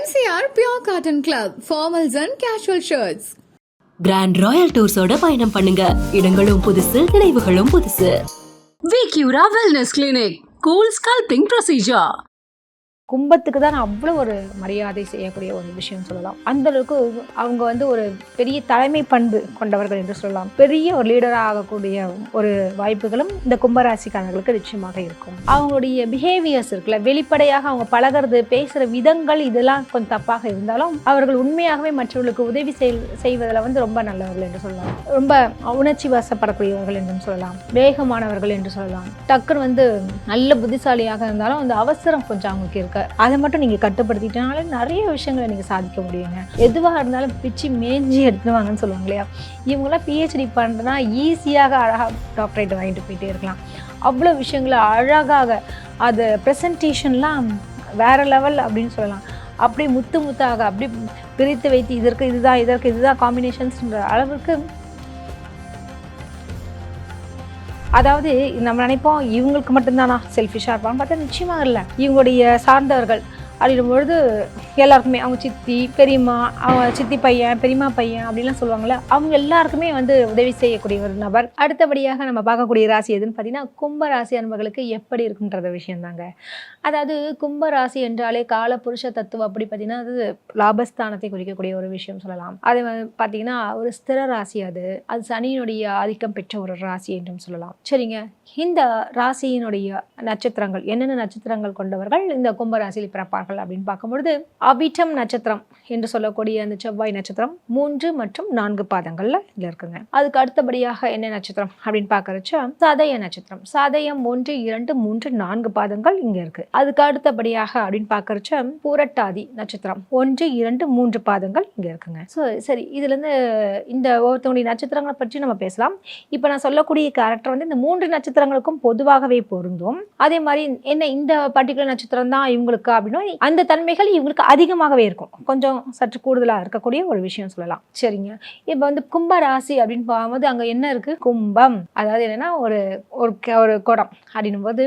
MCR Pure Cotton Club, formals and casual shirts. Grand royal டூர்ஸோட பயணம் பண்ணுங்க. இடங்களும் புதுசு, நினைவுகளும் புதுசு. Vicura Wellness Clinic, cool sculpting procedure. கும்பத்துக்கு தான் அவ்வளோ ஒரு மரியாதை செய்யக்கூடிய ஒரு விஷயம் சொல்லலாம். அந்த அளவுக்கு அவங்க வந்து ஒரு பெரிய தலைமை பண்பு கொண்டவர்கள் என்று சொல்லலாம். பெரிய ஒரு லீடராக ஆகக்கூடிய ஒரு வாய்ப்புகளும் இந்த கும்பராசிக்காரர்களுக்கு நிச்சயமாக இருக்கும். அவங்களுடைய பிஹேவியர்ஸ் இருக்குல்ல, வெளிப்படையாக அவங்க பழகிறது, பேசுகிற விதங்கள் இதெல்லாம் கொஞ்சம் தப்பாக இருந்தாலும் அவர்கள் உண்மையாகவே மற்றவர்களுக்கு உதவி செய்வதில் வந்து ரொம்ப நல்லவர்கள் என்று சொல்லலாம். ரொம்ப உணர்ச்சி வசப்படக்கூடியவர்கள் என்றும் சொல்லலாம். வேகமானவர்கள் என்று சொல்லலாம். டக்குன்னு வந்து நல்ல புத்திசாலியாக இருந்தாலும் அந்த அவசரம் கொஞ்சம் அவங்களுக்கு இருக்கு. அதை மட்டும் நீங்கள் கட்டுப்படுத்திட்டனால நிறைய விஷயங்களை நீங்கள் சாதிக்க முடியுங்க. எதுவாக இருந்தாலும் பிச்சு மேஞ்சி எடுத்துவாங்கன்னு சொல்லுவாங்க இல்லையா, இவங்களாம் பிஹெச்டி பண்ணுறதுனா ஈஸியாக அழகாக டாக்டரேட் வாங்கிட்டு போயிட்டே இருக்கலாம். அவ்வளோ விஷயங்களை அழகாக அது ப்ரெசன்டேஷன்லாம் வேறு லெவல் அப்படின்னு சொல்லலாம். அப்படியே முத்தாக அப்படி பிரித்து வைத்து இதற்கு இதுதான் காம்பினேஷன்ஸ்ன்ற அளவுக்கு. அதாவது நம்ம நினைப்போம் இவங்களுக்கு மட்டும்தானா செல்ஃபிஷாக இருப்பான்னு பார்த்தா நிச்சயமாக இல்லை. இவங்களுடைய சார்ந்தவர்கள் அப்படின்னும் பொழுது எல்லாருக்குமே அவங்க சித்தி பெரியம்மா, அவங்க சித்தி பையன் பெரியம்மா பையன் அப்படின்லாம் சொல்லுவாங்கள்ல, அவங்க எல்லாருக்குமே வந்து உதவி செய்யக்கூடிய ஒரு நபர். அடுத்தபடியாக நம்ம பார்க்கக்கூடிய ராசி எதுன்னு பார்த்தீங்கன்னா கும்பராசி அன்பர்களுக்கு எப்படி இருக்குன்ற விஷயந்தாங்க. அதாவது கும்பராசி என்றாலே கால புருஷ தத்துவம் அப்படி பார்த்தீங்கன்னா அது லாபஸ்தானத்தை குறிக்கக்கூடிய ஒரு விஷயம் சொல்லலாம். அது பார்த்தீங்கன்னா ஒரு ஸ்திர ராசி, அது சனியினுடைய ஆதிக்கம் பெற்ற ஒரு ராசி என்றும் சொல்லலாம். சரிங்க, இந்த ராசியினுடைய நட்சத்திரங்கள் என்னென்ன நட்சத்திரங்கள் கொண்டவர்கள் இந்த கும்பராசியில் பிறப்பார்கள் அப்படின்னு பார்க்கும்பொழுது அவிட்டம் நட்சத்திரம் என்று சொல்லக்கூடிய அந்த செவ்வாய் நட்சத்திரம் 3 மற்றும் 4 பாதங்கள்ல இதுல இருக்குங்க. அதுக்கு அடுத்தபடியாக என்ன நட்சத்திரம் அப்படின்னு பார்க்கறச்ச சதய நட்சத்திரம். சதயம் 1, 2, 3, 4 பாதங்கள் இங்க இருக்கு. அதுக்கு அடுத்தபடியாக அப்படின்னு பார்க்கறச்ச பூரட்டாதி நட்சத்திரம் 1, 2, 3 பாதங்கள் இங்க இருக்குங்க. சரி, இதுல இருந்து இந்த ஒவ்வொருத்தவங்களுடைய நட்சத்திரங்களை பற்றி நம்ம பேசலாம். இப்ப நான் சொல்லக்கூடிய கேரக்டர் வந்து இந்த 3 நட்சத்திரங்களுக்கும் பொதுவாகவே பொருந்தும். அதே மாதிரி என்ன இந்த பர்டிகுலர் நட்சத்திரம் தான் இவங்களுக்கு அப்படின்னா அந்த தன்மைகள் இவங்களுக்கு அதிகமாகவே இருக்கும். கொஞ்சம் சற்று கூடுதலாக இருக்கக்கூடிய ஒரு விஷயம் சொல்லலாம். சரிங்க, இப்போ வந்து கும்பராசி அப்படின்னு பார்க்கும்போது அங்கே என்ன இருக்கு, கும்பம். அதாவது என்னன்னா ஒரு குடம் அப்படின்னும் போது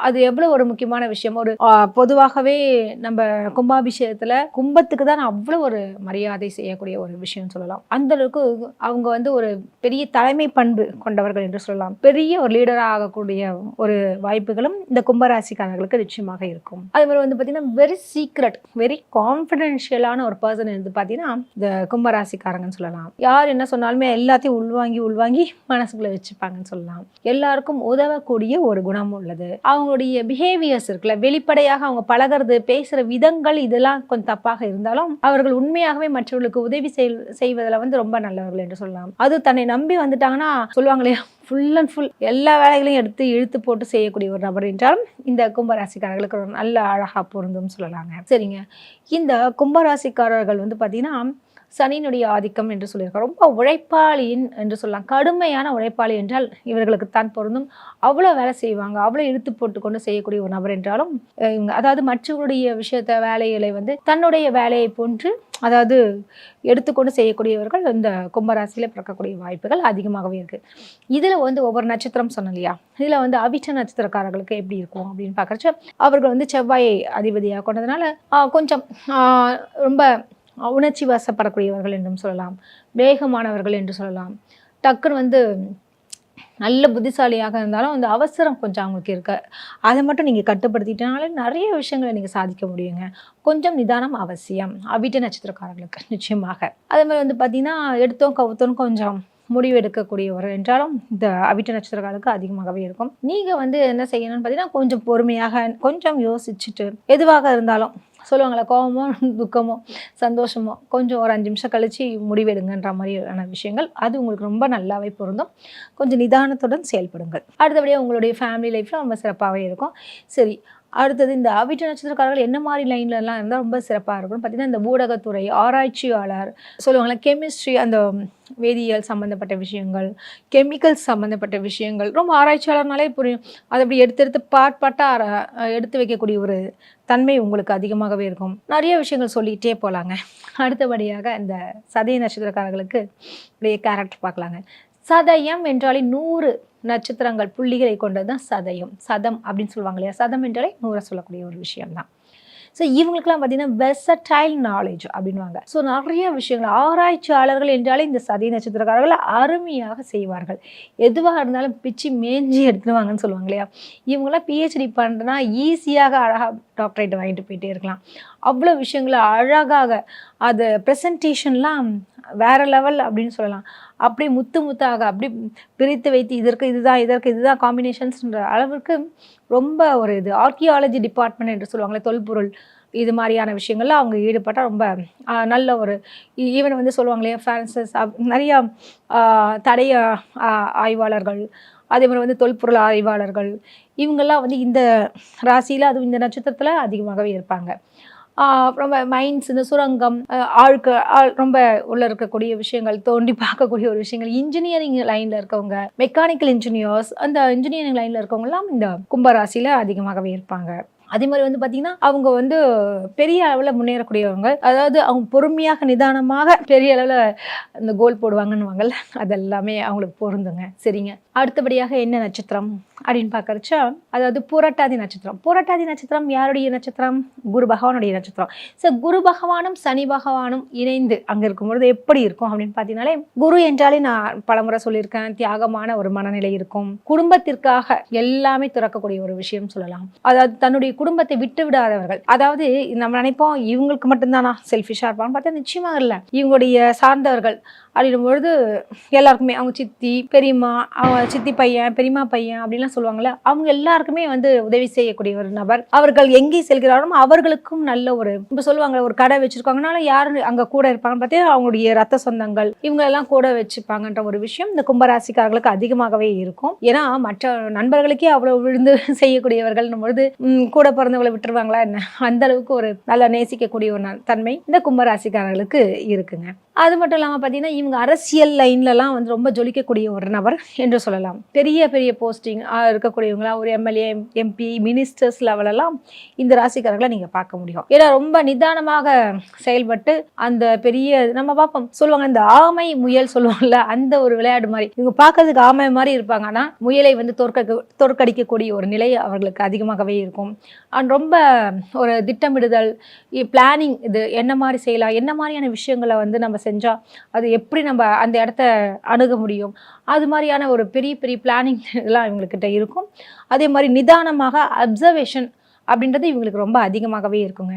அது எவ்வளோ ஒரு முக்கியமான விஷயம். ஒரு பொதுவாகவே நம்ம கும்பாபிஷேகத்தில் கும்பத்துக்கு தான் அவ்வளோ ஒரு மரியாதை செய்யக்கூடிய ஒரு விஷயம் சொல்லலாம். அந்த அளவுக்கு அவங்க வந்து ஒரு பெரிய தலைமை பண்பு கொண்டவர்கள் என்று சொல்லலாம். பெரிய ஒரு லீடராக ஆகக்கூடிய ஒரு வாய்ப்புகளும் இந்த கும்பராசிக்காரர்களுக்கு நிச்சயமாக இருக்கும். அதே மாதிரி வந்து பார்த்தீங்கன்னா வெரி சீக்ரெட், வெரி கான்ஃபிடென்ஷியலான ஒரு பர்சன் வந்து பார்த்தீங்கன்னா இந்த கும்பராசிக்காரங்கன்னு சொல்லலாம். யார் என்ன சொன்னாலுமே எல்லாத்தையும் உள்வாங்கி மனசுக்குள்ள வச்சுப்பாங்கன்னு சொல்லலாம். எல்லாருக்கும் உதவக்கூடிய ஒரு குணம் உள்ளது. அவங்களுடைய பிஹேவியர்ஸ் இருக்குல்ல, வெளிப்படையாக அவங்க பழகிறது, பேசுகிற விதங்கள் இதெல்லாம் கொஞ்சம் தப்பாக இருந்தாலும் அவர்கள் உண்மையாகவே மற்றவர்களுக்கு உதவி செய்வதில் வந்து ரொம்ப நல்லவர்கள் என்று சொல்லலாம். அது தன்னை நம்பி வந்துட்டாங்கன்னா சொல்லுவாங்களே ஃபுல் அண்ட் ஃபுல் எல்லா வேலைகளையும் இழுத்து போட்டு செய்யக்கூடிய ஒரு நபர் என்றாலும் இந்த கும்பராசிக்காரர்களுக்கு ஒரு நல்ல அழகா பொருந்தும் சொல்லலாங்க. சரிங்க, இந்த கும்பராசிக்காரர்கள் வந்து பார்த்தீங்கன்னா சனியினுடைய ஆதிக்கம் என்று சொல்லியிருக்காங்க. ரொம்ப உழைப்பாளியின் என்று சொல்லலாம். கடுமையான உழைப்பாளி என்றால் இவர்களுக்கு தான் பொருந்தும். அவ்வளோ வேலை செய்வாங்க, அவ்வளோ இழுத்து போட்டு கொண்டு செய்யக்கூடிய ஒரு நபர் என்றாலும் இவங்க அதாவது மற்றவருடைய வேலைகளை வந்து தன்னுடைய வேலையை போன்று அதாவது எடுத்துக்கொண்டு செய்யக்கூடியவர்கள் இந்த கும்பராசியில் பிறக்கக்கூடிய வாய்ப்புகள் அதிகமாகவே இருக்கு. இதில் வந்து ஒவ்வொரு நட்சத்திரம் சொன்னோம் இல்லையா, இதில் வந்து அவிட்ட நட்சத்திரக்காரர்களுக்கு எப்படி இருக்கும் அப்படின்னு பார்க்கறச்ச அவர்கள் வந்து செவ்வாய் அதிபதியாக கொண்டதுனால கொஞ்சம் ரொம்ப உணர்ச்சி வசப்படக்கூடியவர்கள் என்றும் சொல்லலாம். வேகமானவர்கள் என்று சொல்லலாம். டக்குன்னு வந்து நல்ல புத்திசாலியாக இருந்தாலும் அந்த அவசரம் கொஞ்சம் அவங்களுக்கு இருக்கு. அதை மட்டும் நீங்கள் கட்டுப்படுத்திட்டனால நிறைய விஷயங்களை நீங்கள் சாதிக்க முடியுங்க. கொஞ்சம் நிதானம் அவசியம் அவிட்ட நட்சத்திரக்காரர்களுக்கு நிச்சயமாக. அதே மாதிரி வந்து பார்த்தீங்கன்னா எடுத்தோம் கவுத்தோன்னு கொஞ்சம் முடிவு எடுக்கக்கூடியவர் என்றாலும் இந்த அவிட்ட நட்சத்திரக்காரர்களுக்கு அதிகமாகவே இருக்கும். நீங்கள் வந்து என்ன செய்யணும்னு பார்த்தீங்கன்னா கொஞ்சம் பொறுமையாக கொஞ்சம் யோசிச்சுட்டு எதுவாக இருந்தாலும் சொல்லுவாங்களே கோபமோ துக்கமோ சந்தோஷமோ கொஞ்சம் ஒரு 5 நிமிஷம் கழிச்சு முடிவெடுங்கன்ற மாதிரியான விஷயங்கள் அது உங்களுக்கு ரொம்ப நல்லாவே பொருந்தும். கொஞ்சம் நிதானத்துடன் செயல்படுங்கள். அடுத்தபடியாக உங்களுடைய ஃபேமிலி லைஃப்பில் ரொம்ப சிறப்பாகவே இருக்கும். சரி, அடுத்தது இந்த அவிட்ட நட்சத்திரக்காரர்கள் என்ன மாதிரி லைன்லலாம் இருந்தால் ரொம்ப சிறப்பாக இருக்கும்னு பார்த்தீங்கன்னா இந்த ஊடகத்துறை, ஆராய்ச்சியாளர் சொல்லுவாங்களே, கெமிஸ்ட்ரி, அந்த வேதியியல் சம்மந்தப்பட்ட விஷயங்கள், கெமிக்கல்ஸ் சம்மந்தப்பட்ட விஷயங்கள், ரொம்ப ஆராய்ச்சியாளர்னாலே புரியும். அதை அப்படி எடுத்து பாட்டாக எடுத்து வைக்கக்கூடிய ஒரு தன்மை உங்களுக்கு அதிகமாகவே இருக்கும். நிறைய விஷயங்கள் சொல்லிகிட்டே போகலாங்க. அடுத்தபடியாக இந்த சதய நட்சத்திரக்காரர்களுக்கு அப்படியே கேரக்டர் பார்க்கலாங்க. சதயம் என்றாலே 100 நட்சத்திரங்கள் புள்ளிகளை கொண்டது தான் சதயம். சதம் அப்படின்னு சொல்லுவாங்க இல்லையா, சதம் என்றாலே 100 சொல்லக்கூடிய ஒரு விஷயம்தான். ஸோ இவங்களுக்குலாம் பார்த்தீங்கன்னா வெர்சடைல் நாலேஜ் அப்படின்வாங்க. ஸோ நிறைய விஷயங்கள் ஆராய்ச்சியாளர்கள் என்றாலே இந்த சதய நட்சத்திரக்காரர்கள் அருமையாக செய்வார்கள். எதுவாக இருந்தாலும் பிச்சு மேஞ்சி எடுத்துருவாங்கன்னு சொல்லுவாங்க இல்லையா. இவங்களாம் பிஹெச்டி பண்ணுறதுனா ஈஸியாக அழகாக டாக்டரேட் வாங்கிட்டு போயிட்டே இருக்கலாம். அவ்வளோ விஷயங்களை அழகாக அது ப்ரெசன்டேஷன்லாம் வேறு லெவல் அப்படின்னு சொல்லலாம். அப்படியே முத்து முத்தாக அப்படி பிரித்து வைத்து இதற்கு இதுதான் காம்பினேஷன்ஸ்ன்ற அளவுக்கு ரொம்ப ஒரு இது ஆர்கியாலஜி டிபார்ட்மெண்ட் என்று சொல்லுவாங்களே, தொல்பொருள் இது மாதிரியான விஷயங்கள்ல அவங்க ஈடுபட்டால் ரொம்ப நல்ல ஒரு ஈவன் வந்து சொல்லுவாங்களே ஃப்ரான்சஸ் நிறையா தடய ஆய்வாளர்கள், அதே மாதிரி வந்து தொல்பொருள் ஆய்வாளர்கள், இவங்கெல்லாம் வந்து இந்த ராசியில் அதுவும் இந்த நட்சத்திரத்தில் அதிகமாகவே இருப்பாங்க. ரொம்ப மைன்ஸ், இந்த சுரங்கம், ரொம்ப உள்ள இருக்கக்கூடிய விஷயங்கள், தோண்டி பார்க்கக்கூடிய ஒரு விஷயங்கள், இன்ஜினியரிங் லைனில் இருக்கவங்க, மெக்கானிக்கல் இன்ஜினியர்ஸ், அந்த இன்ஜினியரிங் லைனில் இருக்கவங்கலாம் இந்த கும்பராசியில் அதிகமாகவே இருப்பாங்க. அதே மாதிரி வந்து பார்த்தீங்கன்னா அவங்க வந்து பெரிய அளவில் முன்னேறக்கூடியவங்க. அதாவது அவங்க பொறுமையாக நிதானமாக பெரிய அளவில் இந்த கோல் போடுவாங்கன்னுவாங்கல்ல, அதெல்லாமே அவங்களுக்கு பொருந்துங்க. சரிங்க, அடுத்தபடியாக என்ன நட்சத்திரம் அப்படின்னு பார்க்கறச்சா, அதாவது புரட்டாதி நட்சத்திரம். புரட்டாதி நட்சத்திரம் யாருடைய நட்சத்திரம்? குரு பகவானுடைய நட்சத்திரம். ஸோ குரு பகவானும் சனி பகவானும் இணைந்து அங்கே இருக்கும்பொழுது எப்படி இருக்கும் அப்படின்னு பார்த்தீங்கன்னாலே, குரு என்றாலே நான் பலமுறை சொல்லியிருக்கேன், தியாகமான ஒரு மனநிலை இருக்கும். குடும்பத்திற்காக எல்லாமே துறக்கக்கூடிய ஒரு விஷயம் சொல்லலாம். அதாவது தன்னுடைய குடும்பத்தை விட்டு விடாதவர்கள். அதாவது நம்ம நினைப்போம் இவங்களுக்கு மட்டும்தானா செல்ஃபிஷாக இருப்பான்னு பார்த்தா நிச்சயமாக இல்லை. இவங்களுடைய சார்ந்தவர்கள் அப்படின்னும் பொழுது எல்லாருக்குமே அவங்க சித்தி, பெரியம்மா, அவங்க சித்தி பையன், பெரியம்மா பையன் அப்படின்லாம் சொல்லுவாங்கள்ல, அவங்க எல்லாருக்குமே வந்து உதவி செய்யக்கூடிய ஒரு நபர். அவர்கள் எங்கே செல்கிறாரோ அவர்களுக்கும் நல்ல ஒரு இப்போ சொல்லுவாங்க ஒரு கடை வச்சிருக்காங்கனால யாரு அங்கே கூட இருப்பாங்கன்னு பார்த்தீங்கன்னா அவங்களுடைய ரத்த சொந்தங்கள் இவங்க எல்லாம் கூட வச்சுப்பாங்கன்ற ஒரு விஷயம் இந்த கும்பராசிக்காரர்களுக்கு அதிகமாகவே இருக்கும். ஏன்னா மற்ற நண்பர்களுக்கே அவ்வளோ விழுந்து செய்யக்கூடியவர்கள்னும் பொழுது கூட பிறந்தவங்களை விட்டுருவாங்களா என்ன, அந்த அளவுக்கு ஒரு நல்லா நேசிக்கக்கூடிய ஒரு தன்மை இந்த கும்பராசிக்காரர்களுக்கு இருக்குங்க. அது மட்டும் இல்லாமல் பார்த்தீங்கன்னா இவங்க அரசியல் லைன்லலாம் வந்து ரொம்ப ஜொலிக்கக்கூடிய ஒரு நபர் என்று சொல்லலாம். பெரிய பெரிய போஸ்டிங் இருக்கக்கூடியவங்களா ஒரு எம்எல்ஏ, எம்பி, மினிஸ்டர்ஸ் லெவலெல்லாம் இந்த ராசிக்காரர்களை நீங்கள் பார்க்க முடியும். ஏன்னா ரொம்ப நிதானமாக செயல்பட்டு அந்த பெரிய நம்ம பார்ப்போம் சொல்லுவாங்க இந்த ஆமை முயல் சொல்லுவாங்கல்ல, அந்த ஒரு விளையாடு மாதிரி இவங்க பார்க்கறதுக்கு ஆமை மாதிரி இருப்பாங்க. ஆனால் முயலை வந்து தோற்கடிக்கக்கூடிய ஒரு நிலை அவர்களுக்கு அதிகமாகவே இருக்கும். ரொம்ப ஒரு திட்டமிடுதல், பிளானிங், இது என்ன மாதிரி செய்யலாம், என்ன மாதிரியான விஷயங்களை வந்து நம்ம செஞ்சால் அது எப்படி நம்ம அந்த இடத்த அணுக முடியும், அது மாதிரியான ஒரு பெரிய பெரிய பிளானிங் எல்லாம் இவங்கக்கிட்ட இருக்கும். அதே மாதிரி நிதானமாக அப்சர்வேஷன் அப்படின்றது இவங்களுக்கு ரொம்ப அதிகமாகவே இருக்குங்க.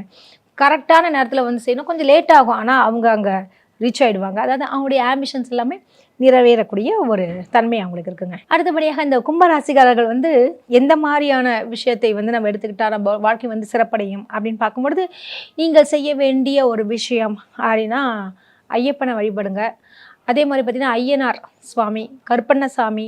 கரெக்டான நேரத்தில் வந்து செய்யணும், கொஞ்சம் லேட் ஆகும், ஆனால் அவங்க அங்கே ரீச் ஆகிடுவாங்க. அதாவது அவங்களுடைய ஆம்பிஷன்ஸ் எல்லாமே நிறைவேறக்கூடிய ஒரு தன்மை அவங்களுக்கு இருக்குங்க. அடுத்தபடியாக இந்த கும்பராசிக்காரர்கள் வந்து எந்த மாதிரியான விஷயத்தை வந்து நம்ம எடுத்துக்கிட்டா நம்ம வாழ்க்கை வந்து சிறப்படையும் அப்படின்னு பார்க்கும்பொழுது, நீங்கள் செய்ய வேண்டிய ஒரு விஷயம் அப்படின்னா ஐயப்பனை வழிபடுங்க. அதே மாதிரி பார்த்தீங்கன்னா ஐயனார் சுவாமி, கருப்பண்ணசாமி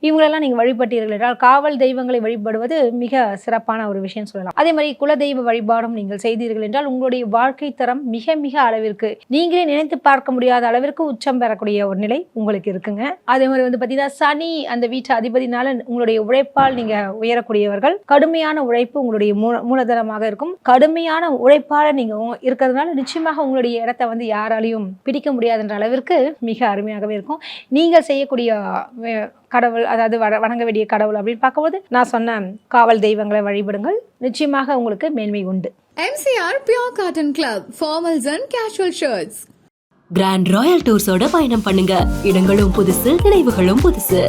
இவங்களெல்லாம் நீங்கள் வழிபட்டீர்கள் என்றால் காவல் தெய்வங்களை வழிபடுவது மிக சிறப்பான ஒரு விஷயம் சொல்லலாம். அதே மாதிரி குலதெய்வ வழிபாடும் நீங்கள் செய்தீர்கள் என்றால் உங்களுடைய வாழ்க்கை தரம் மிக மிக அளவிற்கு நீங்களே நினைத்து பார்க்க முடியாத அளவிற்கு உச்சம் பெறக்கூடிய ஒரு நிலை உங்களுக்கு இருக்குங்க. அதே மாதிரி வந்து பார்த்தீங்கன்னா சனி அந்த வீட்டு அதிபதினால உங்களுடைய உழைப்பால் நீங்கள் உயரக்கூடியவர்கள். கடுமையான உழைப்பு உங்களுடைய மூலதனமாக இருக்கும். கடுமையான உழைப்பால் நீங்கள் இருக்கிறதுனால நிச்சயமாக உங்களுடைய இடத்த வந்து யாராலையும் பிடிக்க முடியாதுன்ற அளவிற்கு மிக அருமையாகவே இருக்கும். நீங்கள் செய்யக்கூடிய கடவுள், அதாவது வணங்க வேண்டிய கடவுள் அப்படின்னு பார்க்கும்போது நான் சொன்ன காவல் தெய்வங்களை வழிபடுங்கள், நிச்சயமாக உங்களுக்கு மேன்மை உண்டு. MCR Pure Cotton Club, formals and casual shirts. Grand royal டூர்ஸோட பயணம் பண்ணுங்க. இடங்களும் புதுசு, நினைவுகளும் புதுசு.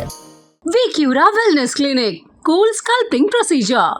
Vicura Wellness Clinic. Cool Sculpting Procedure.